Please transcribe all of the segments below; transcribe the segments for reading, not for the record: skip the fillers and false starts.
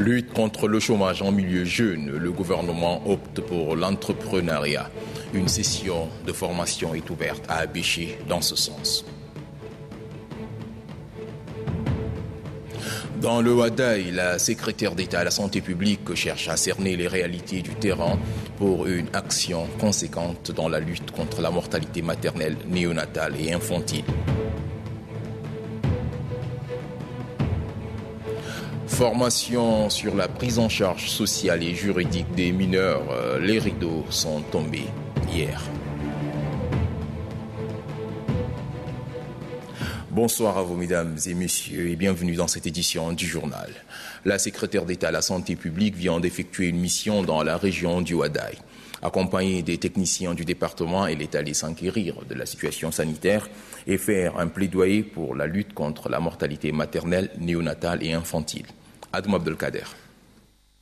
Lutte contre le chômage en milieu jeune, le gouvernement opte pour l'entrepreneuriat. Une session de formation est ouverte à Abéché dans ce sens. Dans le Wadaï, la secrétaire d'État à la santé publique cherche à cerner les réalités du terrain pour une action conséquente dans la lutte contre la mortalité maternelle, néonatale et infantile. Formation sur la prise en charge sociale et juridique des mineurs. Les rideaux sont tombés hier. Bonsoir à vous, mesdames et messieurs, et bienvenue dans cette édition du journal. La secrétaire d'État à la santé publique vient d'effectuer une mission dans la région du Wadaï. Accompagnée des techniciens du département, elle est allée s'enquérir de la situation sanitaire et faire un plaidoyer pour la lutte contre la mortalité maternelle, néonatale et infantile. Adoum Abdelkader.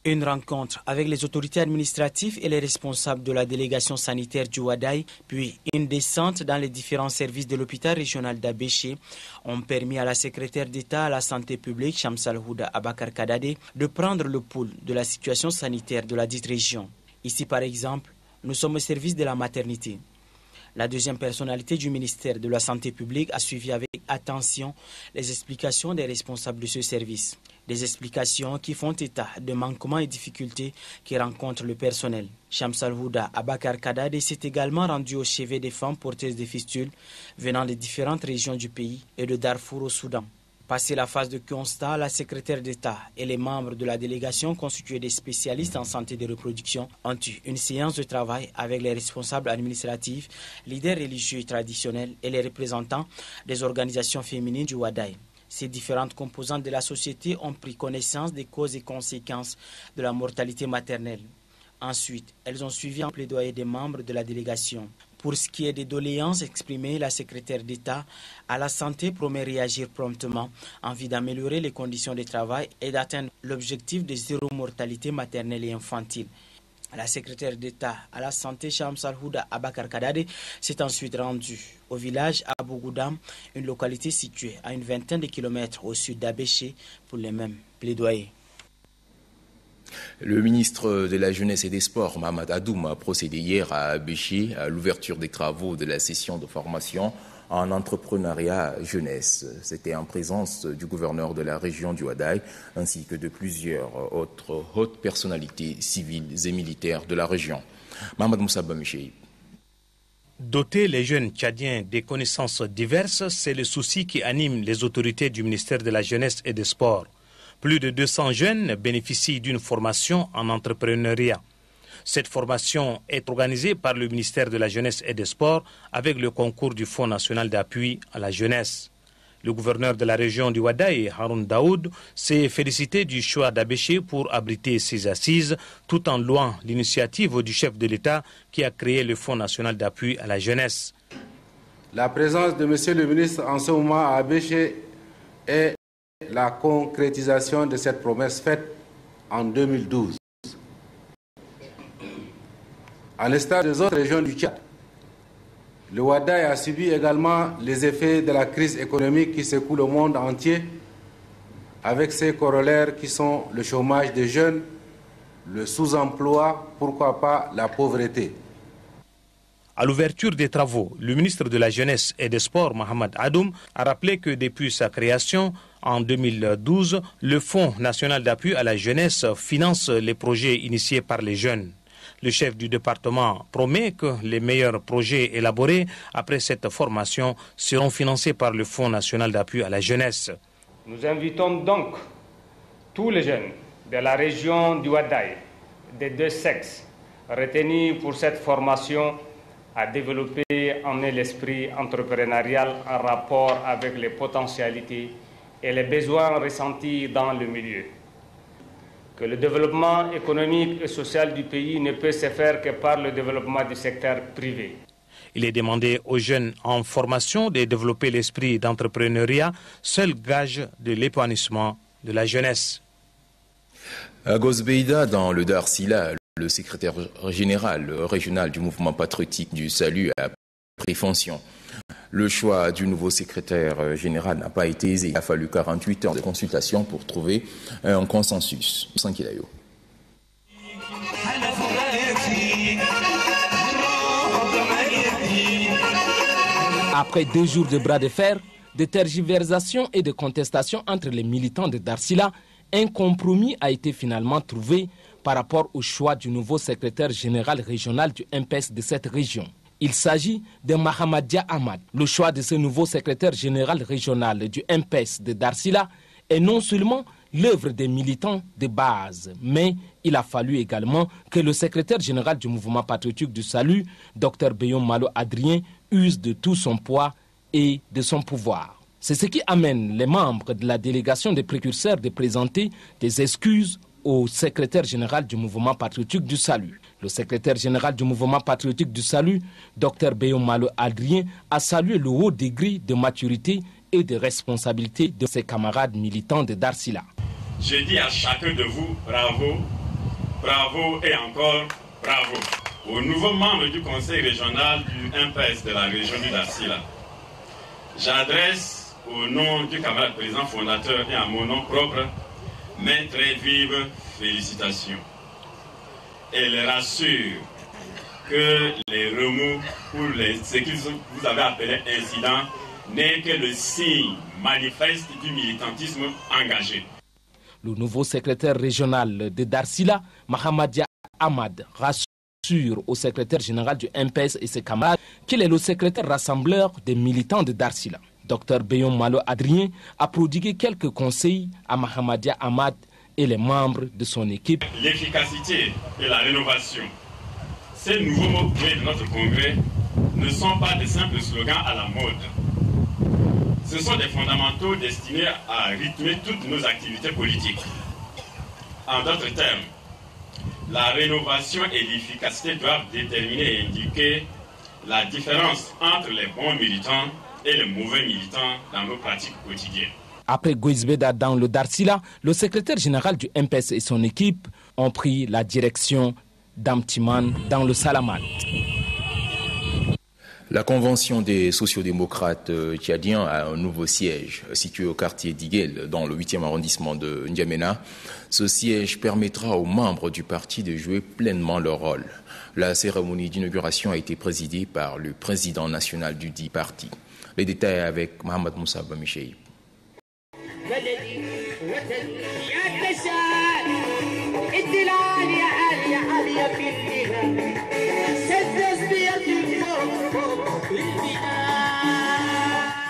Une rencontre avec les autorités administratives et les responsables de la délégation sanitaire du Wadaï, puis une descente dans les différents services de l'hôpital régional d'Abéché ont permis à la secrétaire d'État à la santé publique, Shamsal Houda Abakar Kadade, de prendre le pouls de la situation sanitaire de la dite région. Ici, par exemple, nous sommes au service de la maternité. La deuxième personnalité du ministère de la Santé publique a suivi avec attention les explications des responsables de ce service. Des explications qui font état de manquements et difficultés qui rencontrent le personnel. Shamsal Houda Abakar Kadade s'est également rendu au chevet des femmes porteuses de fistules venant des différentes régions du pays et de Darfour au Soudan. Passé la phase de constat, la secrétaire d'État et les membres de la délégation constituée des spécialistes en santé de reproduction ont eu une séance de travail avec les responsables administratifs, leaders religieux et traditionnels et les représentants des organisations féminines du Wadaï. Ces différentes composantes de la société ont pris connaissance des causes et conséquences de la mortalité maternelle. Ensuite, elles ont suivi un plaidoyer des membres de la délégation. Pour ce qui est des doléances exprimées, la secrétaire d'État à la santé promet réagir promptement en vue d'améliorer les conditions de travail et d'atteindre l'objectif de zéro mortalité maternelle et infantile. La secrétaire d'État à la santé, Shamsal Houda Abakar Kadade, s'est ensuite rendue au village Abougoudam, une localité située à une vingtaine de kilomètres au sud d'Abéché, pour les mêmes plaidoyers. Le ministre de la Jeunesse et des Sports, Mohamed Adoum, a procédé hier à Abéché à l'ouverture des travaux de la session de formation en entrepreneuriat jeunesse. C'était en présence du gouverneur de la région du Wadaï ainsi que de plusieurs autres hautes personnalités civiles et militaires de la région. Mohamed Moussa Bamicheï. Doter les jeunes tchadiens des connaissances diverses, c'est le souci qui anime les autorités du ministère de la Jeunesse et des Sports. Plus de 200 jeunes bénéficient d'une formation en entrepreneuriat. Cette formation est organisée par le ministère de la Jeunesse et des Sports avec le concours du Fonds national d'appui à la jeunesse. Le gouverneur de la région du Wadaï, Haroun Daoud, s'est félicité du choix d'Abéché pour abriter ses assises, tout en louant l'initiative du chef de l'État qui a créé le Fonds national d'appui à la jeunesse. La présence de M. le ministre en ce moment à Abéché est la concrétisation de cette promesse faite en 2012. À l'instar des autres régions du Tchad, le Wadaï a subi également les effets de la crise économique qui secoue le monde entier, avec ses corollaires qui sont le chômage des jeunes, le sous-emploi, pourquoi pas la pauvreté. À l'ouverture des travaux, le ministre de la Jeunesse et des Sports, Mohamed Adoum, a rappelé que depuis sa création, en 2012, le Fonds national d'appui à la jeunesse finance les projets initiés par les jeunes. Le chef du département promet que les meilleurs projets élaborés après cette formation seront financés par le Fonds national d'appui à la jeunesse. Nous invitons donc tous les jeunes de la région du Wadaï, des deux sexes, retenus pour cette formation, à développer en eux l'esprit entrepreneurial en rapport avec les potentialités et les besoins ressentis dans le milieu. Que le développement économique et social du pays ne peut se faire que par le développement du secteur privé. Il est demandé aux jeunes en formation de développer l'esprit d'entrepreneuriat, seul gage de l'épanouissement de la jeunesse. À Gosbeida, dans le Darsila, le secrétaire général régional du mouvement patriotique du Salut a pris fonction. Le choix du nouveau secrétaire général n'a pas été aisé. Il a fallu 48 heures de consultation pour trouver un consensus. Sankilayo. Après 2 jours de bras de fer, de tergiversations et de contestations entre les militants de Darsila, un compromis a été finalement trouvé par rapport au choix du nouveau secrétaire général régional du MPS de cette région. Il s'agit de Mahamadia Ahmad. Le choix de ce nouveau secrétaire général régional du MPS de Darsila est non seulement l'œuvre des militants de base, mais il a fallu également que le secrétaire général du mouvement patriotique du salut, Dr Beyon Malo Adrien, use de tout son poids et de son pouvoir. C'est ce qui amène les membres de la délégation des précurseurs de présenter des excuses au secrétaire général du mouvement patriotique du salut. Le secrétaire général du mouvement patriotique du salut, Dr Beyon Malo Adrien, a salué le haut degré de maturité et de responsabilité de ses camarades militants de Darsila. Je dis à chacun de vous bravo, bravo et encore bravo. Aux nouveaux membres du conseil régional du MPS de la région du Darsila, j'adresse au nom du camarade président fondateur et à mon nom propre mes très vives félicitations. Et les rassure que les remous pour ce que vous avez appelé incident n'est que le signe manifeste du militantisme engagé. Le nouveau secrétaire régional de Darsila, Mahamadia Ahmad, rassure au secrétaire général du MPS et ses camarades qu'il est le secrétaire rassembleur des militants de Darsila. Dr Beyon Malo Adrien a prodigué quelques conseils à Mahamadia Ahmad et les membres de son équipe. L'efficacité et la rénovation, ces nouveaux mots clés de notre congrès ne sont pas des simples slogans à la mode. Ce sont des fondamentaux destinés à rythmer toutes nos activités politiques. En d'autres termes, la rénovation et l'efficacité doivent déterminer et indiquer la différence entre les bons militants et les mauvais militants dans nos pratiques quotidiennes. Après Goizbeda dans le Darsila, le secrétaire général du MPS et son équipe ont pris la direction d'Amtiman dans le Salamat. La Convention des sociodémocrates tchadiens a un nouveau siège situé au quartier d'Iguel, dans le 8e arrondissement de N'Djamena. Ce siège permettra aux membres du parti de jouer pleinement leur rôle. La cérémonie d'inauguration a été présidée par le président national du dit parti. Les détails avec Mohamed Moussa Bamichei.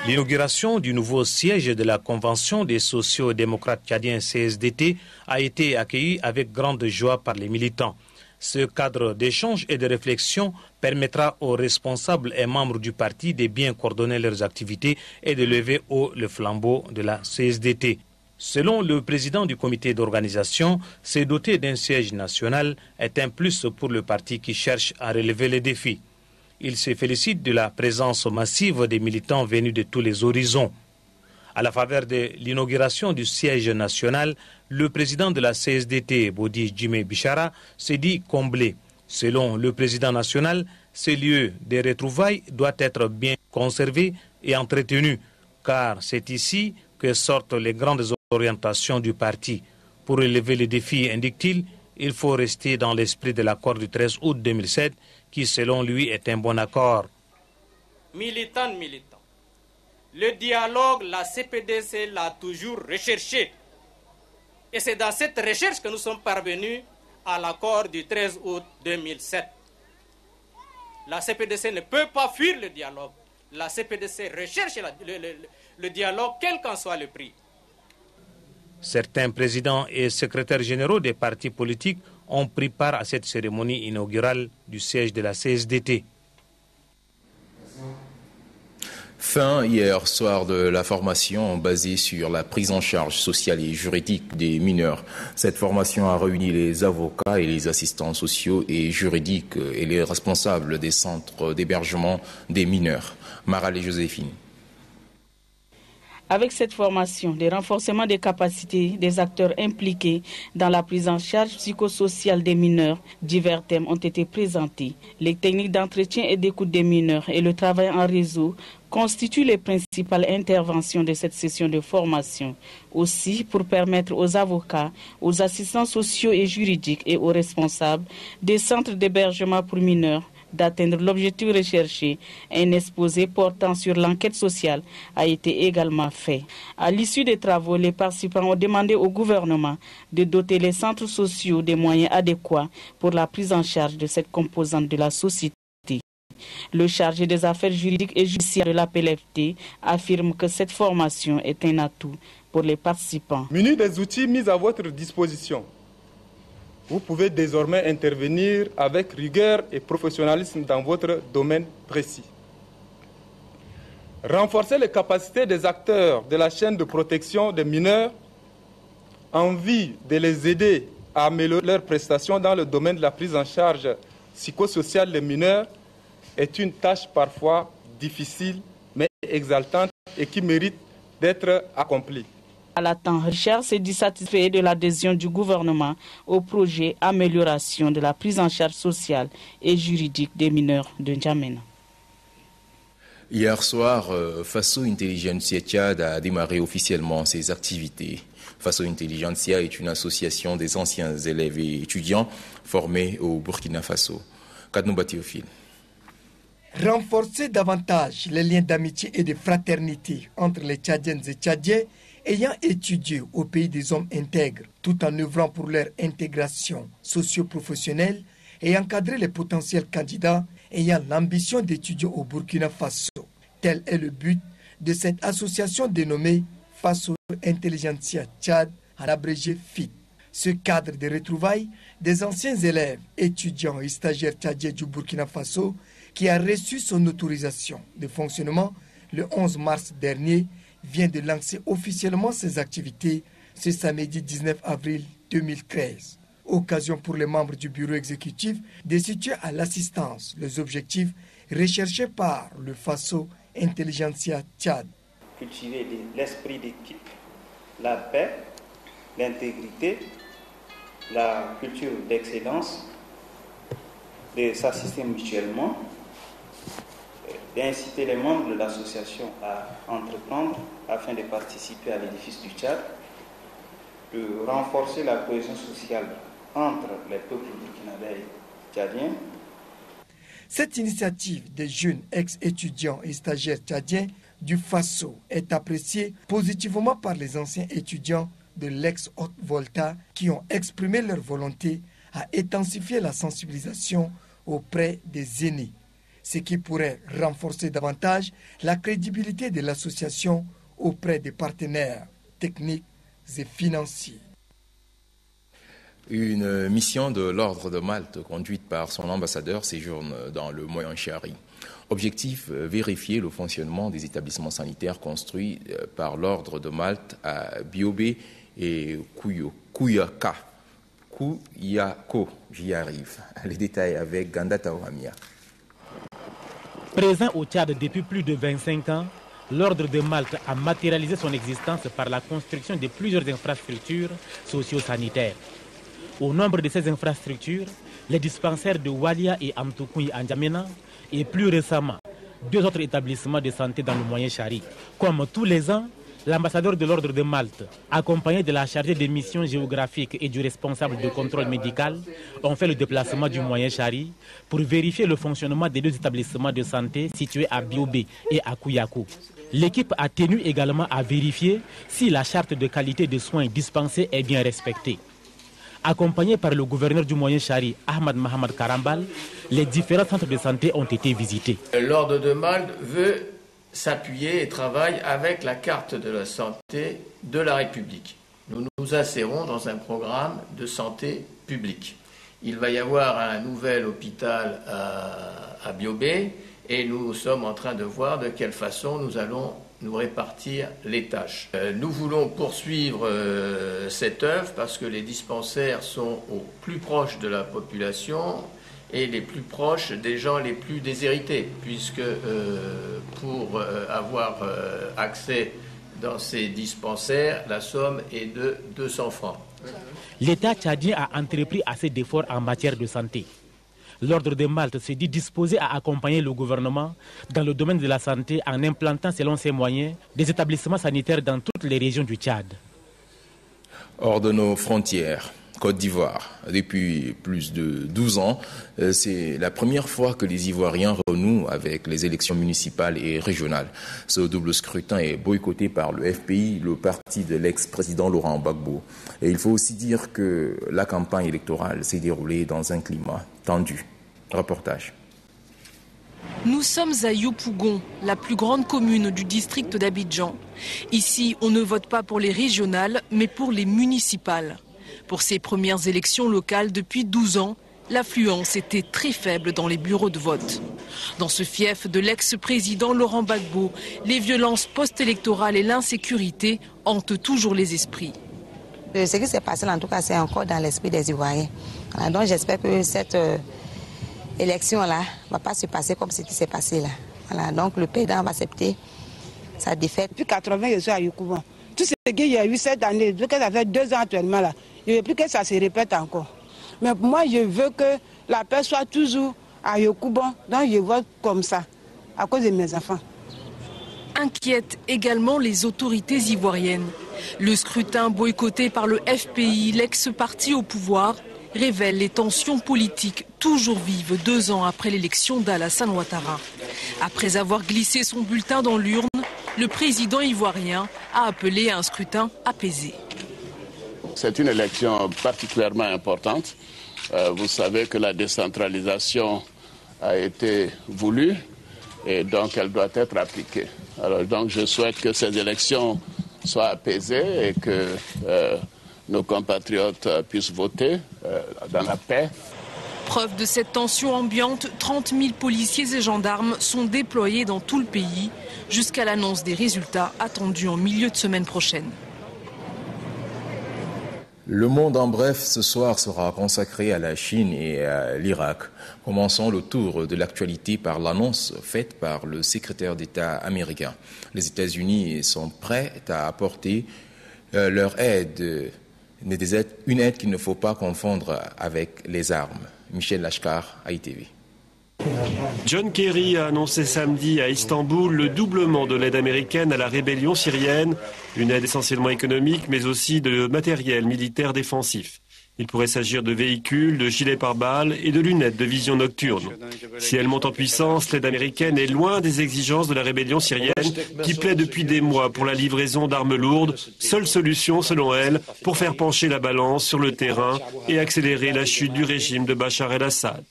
L'inauguration du nouveau siège de la Convention des sociodémocrates tchadiens CSDT a été accueillie avec grande joie par les militants. Ce cadre d'échange et de réflexion permettra aux responsables et membres du parti de bien coordonner leurs activités et de lever haut le flambeau de la CSDT. Selon le président du comité d'organisation, se doter d'un siège national est un plus pour le parti qui cherche à relever les défis. Il se félicite de la présence massive des militants venus de tous les horizons. À la faveur de l'inauguration du siège national, le président de la CSDT, Bodi Djimé Bichara, s'est dit comblé. Selon le président national, ce lieu de retrouvailles doit être bien conservé et entretenu, car c'est ici que sortent les grandes orientations du parti. Pour relever les défis, indique-t-il, il faut rester dans l'esprit de l'accord du 13 août 2007, qui selon lui est un bon accord. Militant, le dialogue, la CPDC l'a toujours recherché. Et c'est dans cette recherche que nous sommes parvenus à l'accord du 13 août 2007. La CPDC ne peut pas fuir le dialogue. La CPDC recherche le dialogue, quel qu'en soit le prix. Certains présidents et secrétaires généraux des partis politiques ont pris part à cette cérémonie inaugurale du siège de la CSDT. Fin hier soir de la formation basée sur la prise en charge sociale et juridique des mineurs. Cette formation a réuni les avocats et les assistants sociaux et juridiques et les responsables des centres d'hébergement des mineurs. Maral et Joséphine. Avec cette formation, le renforcement des capacités des acteurs impliqués dans la prise en charge psychosociale des mineurs, divers thèmes ont été présentés. Les techniques d'entretien et d'écoute des mineurs et le travail en réseau constituent les principales interventions de cette session de formation. Aussi, pour permettre aux avocats, aux assistants sociaux et juridiques et aux responsables des centres d'hébergement pour mineurs d'atteindre l'objectif recherché, un exposé portant sur l'enquête sociale a été également fait. À l'issue des travaux, les participants ont demandé au gouvernement de doter les centres sociaux des moyens adéquats pour la prise en charge de cette composante de la société. Le chargé des affaires juridiques et judiciaires de la PLFT affirme que cette formation est un atout pour les participants. Munis des outils mis à votre disposition, vous pouvez désormais intervenir avec rigueur et professionnalisme dans votre domaine précis. Renforcer les capacités des acteurs de la chaîne de protection des mineurs en vue de les aider à améliorer leurs prestations dans le domaine de la prise en charge psychosociale des mineurs est une tâche parfois difficile mais exaltante et qui mérite d'être accomplie. Alain Richard s'est dit satisfait de l'adhésion du gouvernement au projet Amélioration de la prise en charge sociale et juridique des mineurs de N'Djamena. Hier soir, Faso Intelligentsia Tchad a démarré officiellement ses activités. Faso Intelligentsia est une association des anciens élèves et étudiants formés au Burkina Faso. Kadnouba Théophile. Renforcer davantage les liens d'amitié et de fraternité entre les Tchadiennes et Tchadiens ayant étudié au pays des hommes intègres, tout en œuvrant pour leur intégration socio-professionnelle et encadrer les potentiels candidats ayant l'ambition d'étudier au Burkina Faso. Tel est le but de cette association dénommée Faso Intelligentsia Tchad, en abrégé FIT. Ce cadre de retrouvailles des anciens élèves, étudiants et stagiaires tchadiens du Burkina Faso, qui a reçu son autorisation de fonctionnement le 11 mars dernier, vient de lancer officiellement ses activités ce samedi 19 avril 2013. Occasion pour les membres du bureau exécutif de situer à l'assistance les objectifs recherchés par le Faso Intelligentsia Tchad. Cultiver l'esprit d'équipe, la paix, l'intégrité, la culture d'excellence, de s'assister mutuellement, d'inciter les membres de l'association à entreprendre afin de participer à l'édifice du Tchad, de renforcer la cohésion sociale entre les peuples burkinabés et tchadiens. Cette initiative des jeunes ex-étudiants et stagiaires tchadiens du Faso est appréciée positivement par les anciens étudiants de l'ex-Haute-Volta qui ont exprimé leur volonté à intensifier la sensibilisation auprès des aînés, ce qui pourrait renforcer davantage la crédibilité de l'association auprès des partenaires techniques et financiers. Une mission de l'Ordre de Malte, conduite par son ambassadeur, séjourne dans le Moyen-Chari. Objectif, vérifier le fonctionnement des établissements sanitaires construits par l'Ordre de Malte à Biobé et Kouyaco, j'y arrive. Les détails avec Ganda Taouhamia. Présent au Tchad depuis plus de 25 ans, l'Ordre de Malte a matérialisé son existence par la construction de plusieurs infrastructures socio-sanitaires. Au nombre de ces infrastructures, les dispensaires de Walia et Amtoukoui en N'Djamena et plus récemment, 2 autres établissements de santé dans le Moyen-Chari. Comme tous les ans, l'ambassadeur de l'Ordre de Malte, accompagné de la chargée des missions géographiques et du responsable de contrôle médical, ont fait le déplacement du Moyen-Chari pour vérifier le fonctionnement des 2 établissements de santé situés à Biobé et à Kouyaco. L'équipe a tenu également à vérifier si la charte de qualité de soins dispensés est bien respectée. Accompagné par le gouverneur du Moyen-Chari, Ahmad Mohamed Karambal, les différents centres de santé ont été visités. L'Ordre de Malte veut s'appuyer et travaille avec la carte de la santé de la République. Nous nous insérons dans un programme de santé publique. Il va y avoir un nouvel hôpital à Biobé et nous sommes en train de voir de quelle façon nous allons nous répartir les tâches. Nous voulons poursuivre cette œuvre parce que les dispensaires sont au plus proche de la population et les plus proches des gens les plus déshérités, puisque pour avoir accès dans ces dispensaires, la somme est de 200 francs. L'État tchadien a entrepris assez d'efforts en matière de santé. L'ordre de Malte s'est dit disposé à accompagner le gouvernement dans le domaine de la santé en implantant selon ses moyens des établissements sanitaires dans toutes les régions du Tchad. Hors de nos frontières, Côte d'Ivoire, depuis plus de 12 ans, c'est la première fois que les Ivoiriens renouent avec les élections municipales et régionales. Ce double scrutin est boycotté par le FPI, le parti de l'ex-président Laurent Gbagbo. Et il faut aussi dire que la campagne électorale s'est déroulée dans un climat tendu. Reportage. Nous sommes à Yopougon, la plus grande commune du district d'Abidjan. Ici, on ne vote pas pour les régionales, mais pour les municipales. Pour ces premières élections locales depuis 12 ans, l'affluence était très faible dans les bureaux de vote. Dans ce fief de l'ex-président Laurent Gbagbo, les violences post-électorales et l'insécurité hantent toujours les esprits. Ce qui s'est passé, en tout cas, c'est encore dans l'esprit des Ivoiriens. Alors, donc j'espère que cette élection-là ne va pas se passer comme ce qui s'est passé là. Voilà, donc le président va accepter sa défaite. Depuis 80, je suis à Yopougon. Tout ce qu'il y a eu cette année, ça fait 2 ans actuellement là, je ne veux plus que ça se répète encore. Mais moi, je veux que la paix soit toujours à Yopougon, donc je vote comme ça, à cause de mes enfants. Inquiètent également les autorités ivoiriennes. Le scrutin boycotté par le FPI, l'ex-parti au pouvoir, révèle les tensions politiques toujours vives 2 ans après l'élection d'Alassane Ouattara. Après avoir glissé son bulletin dans l'urne, le président ivoirien a appelé à un scrutin apaisé. C'est une élection particulièrement importante. Vous savez que la décentralisation a été voulue et donc elle doit être appliquée. Alors donc je souhaite que ces élections soient apaisées et que nos compatriotes puissent voter dans la paix. Preuve de cette tension ambiante, 30 000 policiers et gendarmes sont déployés dans tout le pays jusqu'à l'annonce des résultats attendus en milieu de semaine prochaine. Le monde en bref ce soir sera consacré à la Chine et à l'Irak. Commençons le tour de l'actualité par l'annonce faite par le secrétaire d'État américain. Les États-Unis sont prêts à apporter leur aide, une aide qu'il ne faut pas confondre avec les armes. Michel Lachkar, ITV. John Kerry a annoncé samedi à Istanbul le doublement de l'aide américaine à la rébellion syrienne, une aide essentiellement économique mais aussi de matériel militaire défensif. Il pourrait s'agir de véhicules, de gilets pare-balles et de lunettes de vision nocturne. Si elle monte en puissance, l'aide américaine est loin des exigences de la rébellion syrienne qui plaide depuis des mois pour la livraison d'armes lourdes, seule solution selon elle pour faire pencher la balance sur le terrain et accélérer la chute du régime de Bachar el-Assad.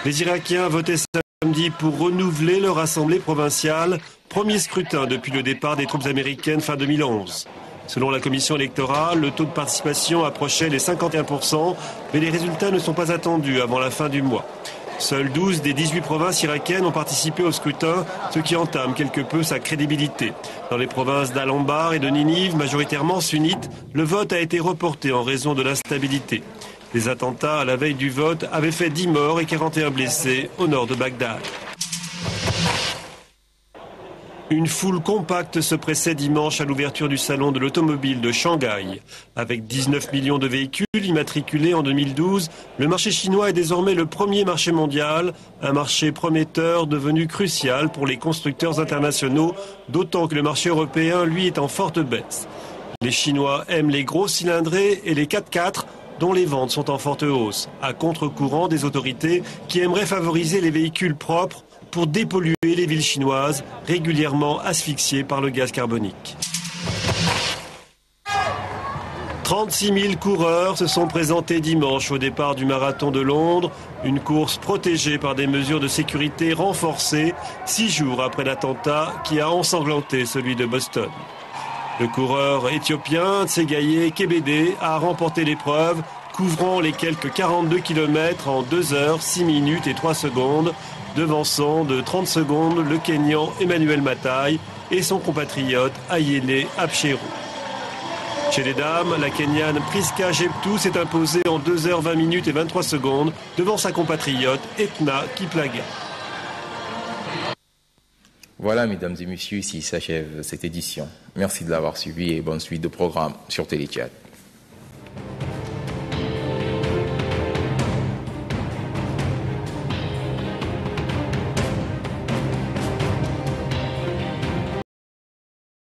Les Irakiens votaient samedi pour renouveler leur assemblée provinciale, premier scrutin depuis le départ des troupes américaines fin 2011. Selon la commission électorale, le taux de participation approchait les 51%, mais les résultats ne sont pas attendus avant la fin du mois. Seules 12 des 18 provinces irakiennes ont participé au scrutin, ce qui entame quelque peu sa crédibilité. Dans les provinces d'Al-Anbar et de Ninive, majoritairement sunnites, le vote a été reporté en raison de l'instabilité. Les attentats à la veille du vote avaient fait 10 morts et 41 blessés au nord de Bagdad. Une foule compacte se pressait dimanche à l'ouverture du salon de l'automobile de Shanghai. Avec 19 millions de véhicules immatriculés en 2012, le marché chinois est désormais le premier marché mondial, un marché prometteur devenu crucial pour les constructeurs internationaux, d'autant que le marché européen, lui, est en forte baisse. Les Chinois aiment les gros cylindrés et les 4x4, dont les ventes sont en forte hausse, à contre-courant des autorités qui aimeraient favoriser les véhicules propres pour dépolluer les villes chinoises, régulièrement asphyxiées par le gaz carbonique. 36 000 coureurs se sont présentés dimanche au départ du marathon de Londres, une course protégée par des mesures de sécurité renforcées, 6 jours après l'attentat qui a ensanglanté celui de Boston. Le coureur éthiopien Tsegaye Kebede a remporté l'épreuve, couvrant les quelques 42 km en 2 heures, 6 minutes et 3 secondes, devançant de 30 secondes le Kenyan Emmanuel Matai et son compatriote Ayele Absheru. Chez les dames, la Kenyane Priska Jeptou s'est imposée en 2 heures 20 minutes et 23 secondes devant sa compatriote Etna Kiplagat. Voilà, mesdames et messieurs, ici s'achève cette édition. Merci de l'avoir suivi et bonne suite de programme sur Télé Tchad.